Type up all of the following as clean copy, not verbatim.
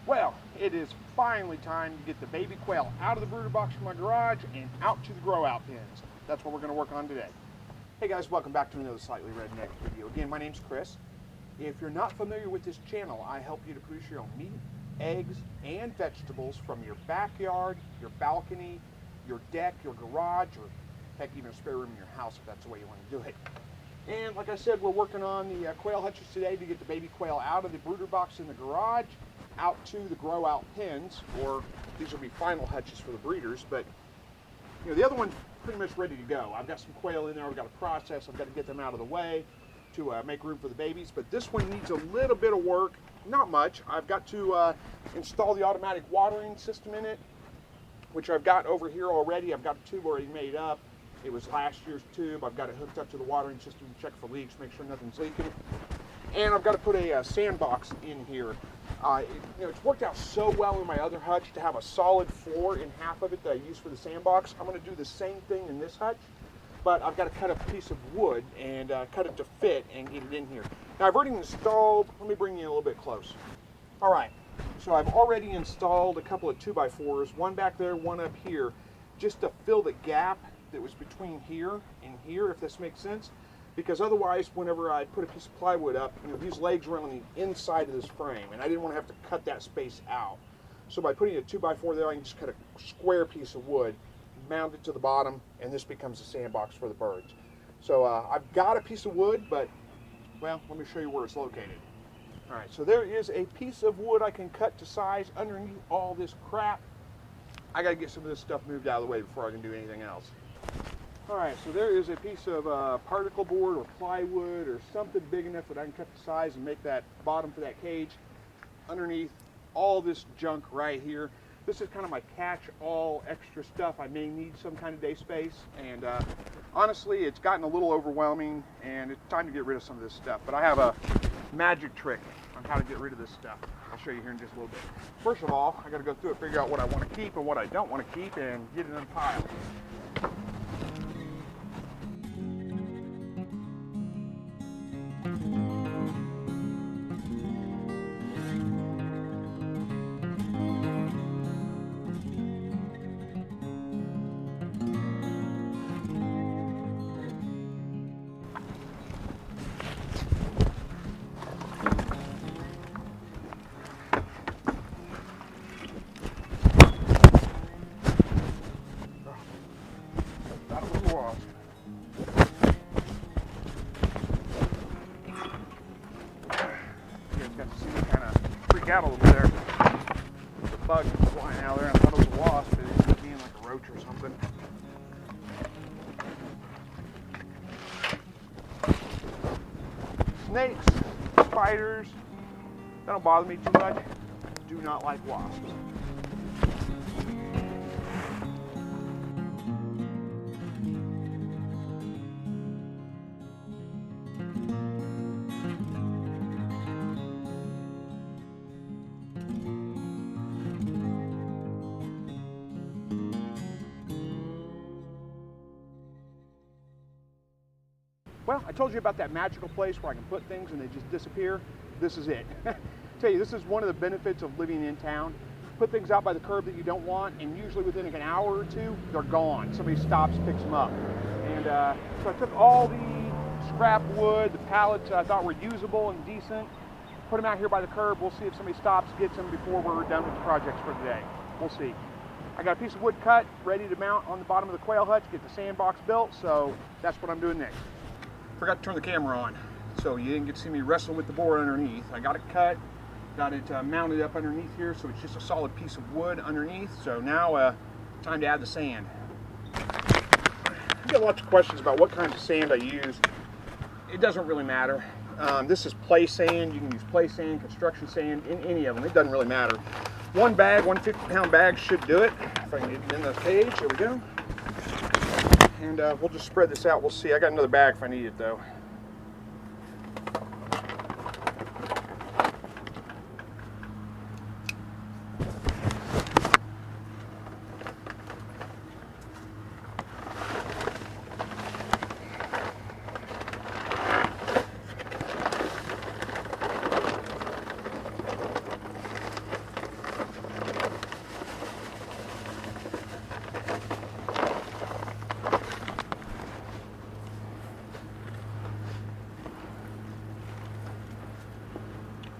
Well, it is finally time to get the baby quail out of the brooder box from my garage and out to the grow out pens. That's what we're going to work on today. Hey guys, welcome back to another Slightly Redneck video. Again, my name's Chris. If you're not familiar with this channel, I help you to produce your own meat, eggs, and vegetables from your backyard, your balcony, your deck, your garage, or heck, even a spare room in your house if that's the way you want to do it. And like I said, we're working on the quail hutches today to get the baby quail out of the brooder box in the garage, out to the grow out pens, or these will be final hutches for the breeders, but you know, the other one's pretty much ready to go. I've got some quail in there, I've got to process, I've got to get them out of the way to make room for the babies, but this one needs a little bit of work, not much. I've got to install the automatic watering system in it, which I've got over here already. I've got a tube already made up. It was last year's tube. I've got it hooked up to the watering system to check for leaks, make sure nothing's leaking. And I've got to put a sandbox in here. It's worked out so well in my other hutch to have a solid floor in half of it that I use for the sandbox. I'm going to do the same thing in this hutch, but I've got to cut a piece of wood and cut it to fit and get it in here. Now I've already installed, let me bring you a little bit close. All right, so I've already installed a couple of 2x4s, one back there, one up here, just to fill the gap that was between here and here, if this makes sense. Because otherwise, whenever I put a piece of plywood up, these legs were on the inside of this frame, and I didn't want to have to cut that space out. So by putting a 2x4 there, I can just cut a square piece of wood, mount it to the bottom, and this becomes a sandbox for the birds. So I've got a piece of wood, but, well, let me show you where it's located. All right, so there is a piece of wood I can cut to size underneath all this crap. I got to get some of this stuff moved out of the way before I can do anything else. All right, so there is a piece of particle board or plywood or something big enough that I can cut the size and make that bottom for that cage underneath all this junk right here. This is kind of my catch-all extra stuff. I may need some kind of day space, and honestly, it's gotten a little overwhelming, and it's time to get rid of some of this stuff. But I have a magic trick on how to get rid of this stuff. I'll show you here in just a little bit. First of all, I got to go through it, figure out what I want to keep and what I don't want to keep, and get it unpiled. Out a little there. The bug was flying out there. I thought it was a wasp, but it ended up being like a roach or something. Snakes, spiders, that don't bother me too much. Do not like wasps. Well, I told you about that magical place where I can put things and they just disappear. This is it. Tell you, this is one of the benefits of living in town. Put things out by the curb that you don't want, and usually within like an hour or two, they're gone. Somebody stops, picks them up. And so I took all the scrap wood, the pallets that I thought were usable and decent, put them out here by the curb. We'll see if somebody stops, gets them before we're done with the projects for today. We'll see. I got a piece of wood cut, ready to mount on the bottom of the quail hutch, get the sandbox built, so that's what I'm doing next. Forgot to turn the camera on, so you didn't get to see me wrestling with the board underneath. I got it cut, got it mounted up underneath here, so it's just a solid piece of wood underneath. So now, time to add the sand. I get lots of questions about what kinds of sand I use. It doesn't really matter. This is play sand. You can use play sand, construction sand, in any of them. It doesn't really matter. One bag, 150-pound bag should do it. If I can get it in the cage, here we go. And we'll just spread this out. We'll see. I got another bag if I need it, though.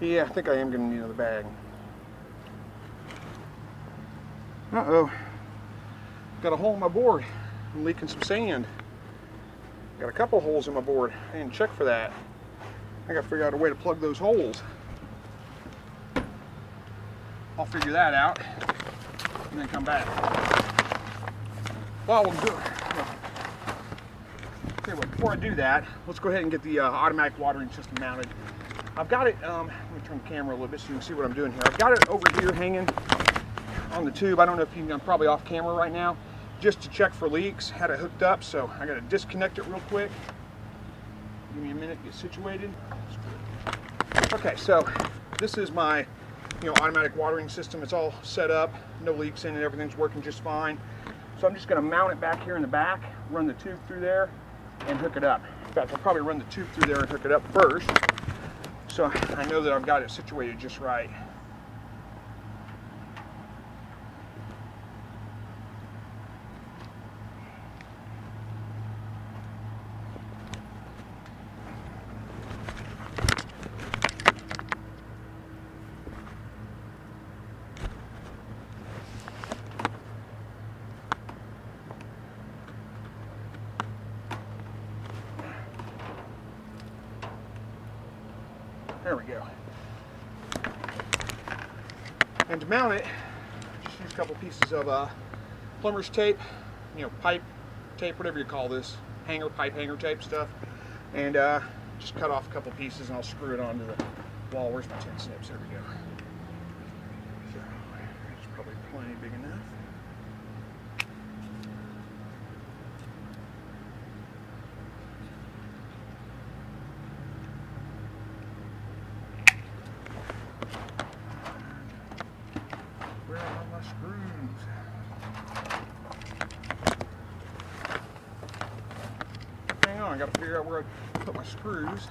Yeah, I think I am going to need another bag. Uh-oh. Got a hole in my board. I'm leaking some sand. Got a couple holes in my board. I didn't check for that. I got to figure out a way to plug those holes. I'll figure that out and then come back. Well, we'll do it. Okay, well, before I do that, let's go ahead and get the automatic watering system mounted. I've got it, let me turn the camera a little bit so you can see what I'm doing here. I've got it over here hanging on the tube. I don't know if you can, I'm probably off camera right now, just to check for leaks. Had it hooked up, so I got to disconnect it real quick. Give me a minute to get situated. Okay, so this is my automatic watering system. It's all set up, no leaks in it, everything's working just fine. So I'm just going to mount it back here in the back, run the tube through there, and hook it up. In fact, I'll probably run the tube through there and hook it up first, so I know that I've got it situated just right. There we go. And to mount it, just use a couple pieces of plumber's tape, pipe tape, whatever you call this, pipe hanger tape stuff, and just cut off a couple pieces and I'll screw it onto the wall. Where's my 10 snips? There we go. So it's probably plenty big enough. Where are my screws? Hang on, I gotta figure out where I put my screws.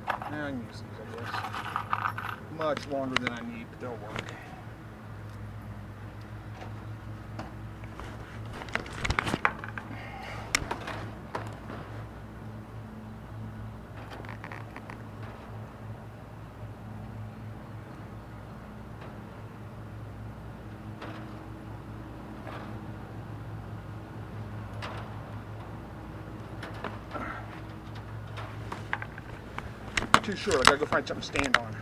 Now I can use these, I guess. Much longer than I need, but they'll work. Too short, I gotta go find something to stand on.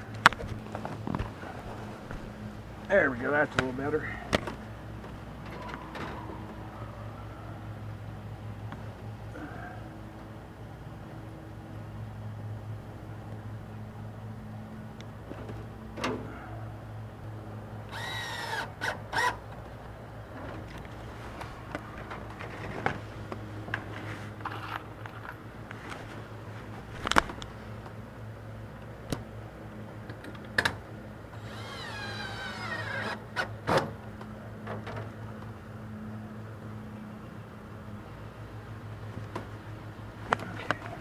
There we go, that's a little better.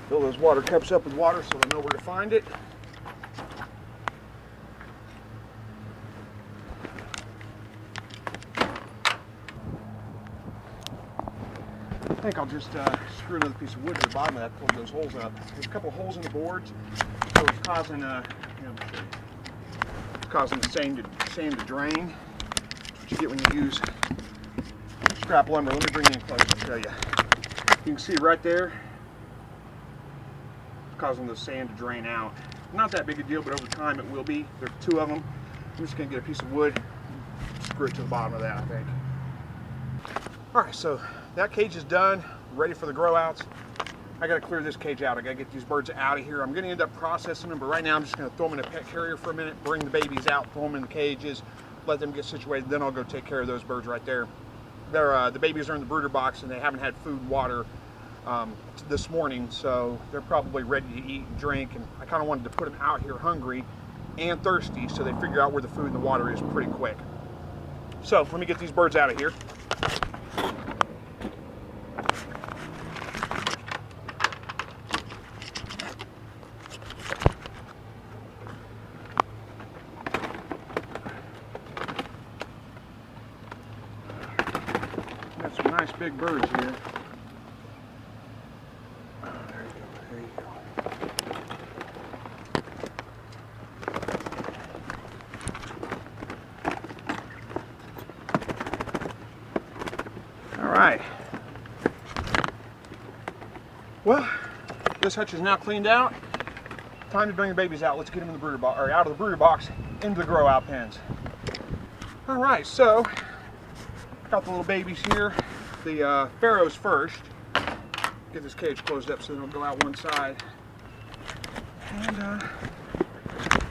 Fill those water cups up with water so they know where to find it. I think I'll just screw another piece of wood to the bottom of that, plug those holes up. There's a couple of holes in the boards, so it's causing the sand to drain. That's what you get when you use scrap lumber. Let me bring you in close and show you. You can see right there, causing the sand to drain out. Not that big a deal, but over time it will be. There's two of them. I'm just going to get a piece of wood, screw it to the bottom of that, I think. Alright, so that cage is done, ready for the grow outs. I got to clear this cage out. I got to get these birds out of here. I'm going to end up processing them, but right now I'm just going to throw them in a pet carrier for a minute, bring the babies out, throw them in the cages, let them get situated, then I'll go take care of those birds right there. The babies are in the brooder box and they haven't had food and water this morning, so they're probably ready to eat and drink, and I kind of wanted to put them out here hungry and thirsty so they figure out where the food and the water is pretty quick. So let me get these birds out of here. Got some nice big birds here. right. Well, this hutch is now cleaned out. Time to bring the babies out. Let's get them in the brooder box, or out of the brooder box into the grow out pens. All right, so got the little babies here. The pharaohs first. Get this cage closed up so they don't go out one side. And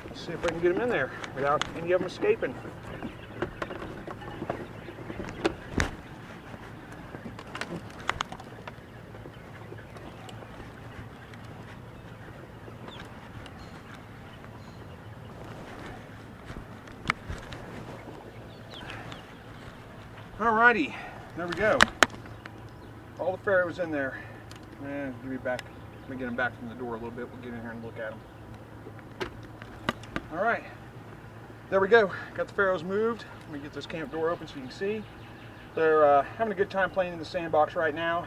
let's see if I can get them in there without any of them escaping. Alrighty, there we go. All the pharaohs in there. And give me back. Let me get them back from the door a little bit. We'll get in here and look at them. All right, there we go. Got the pharaohs moved. Let me get this camp door open so you can see. They're having a good time playing in the sandbox right now.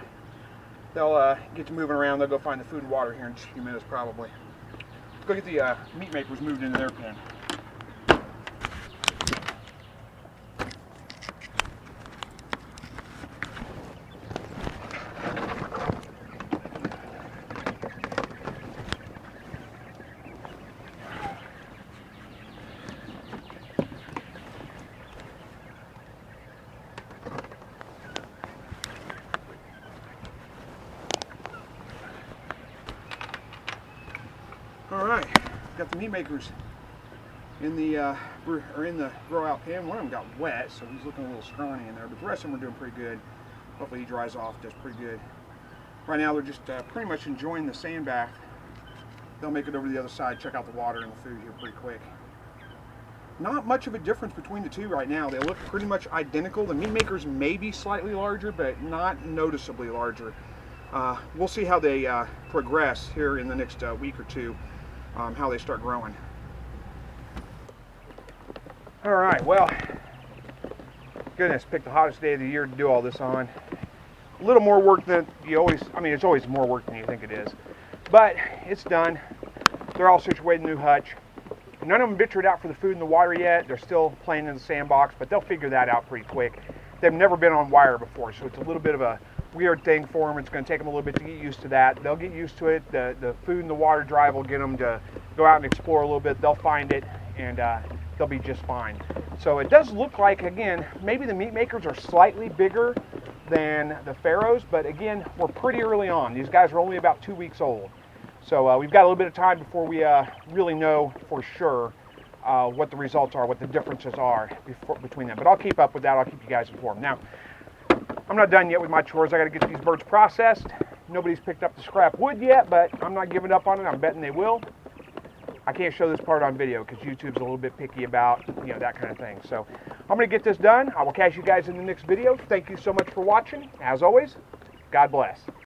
They'll get to moving around. They'll go find the food and water here in just a few minutes probably. Let's go get the meat makers moved into their pen. All right, got the meat makers in the grow out pen. One of them got wet, so he's looking a little scrawny in there, but the rest of them are doing pretty good. Hopefully he dries off, does pretty good. Right now they're just pretty much enjoying the sand bath. They'll make it over to the other side, check out the water and the food here pretty quick. Not much of a difference between the two right now. They look pretty much identical. The meat makers may be slightly larger, but not noticeably larger. We'll see how they progress here in the next week or two. How they start growing. All right, well, goodness, picked the hottest day of the year to do all this on. A little more work than you always, I mean, it's always more work than you think it is, but it's done. They're all situated in the new hutch. None of them ventured out for the food and the water yet. They're still playing in the sandbox, but they'll figure that out pretty quick. They've never been on wire before, so it's a little bit of a weird thing for them. It's going to take them a little bit to get used to that. They'll get used to it. The food and the water drive will get them to go out and explore a little bit. They'll find it, and they'll be just fine. So it does look like, again, maybe the meat makers are slightly bigger than the pharaohs, but again, we're pretty early on. These guys are only about 2 weeks old. So we've got a little bit of time before we really know for sure what the results are, what the differences are between them. But I'll keep up with that. I'll keep you guys informed. Now, I'm not done yet with my chores. I got to get these birds processed. Nobody's picked up the scrap wood yet, but I'm not giving up on it. I'm betting they will. I can't show this part on video because YouTube's a little bit picky about, that kind of thing. So I'm going to get this done. I will catch you guys in the next video. Thank you so much for watching. As always, God bless.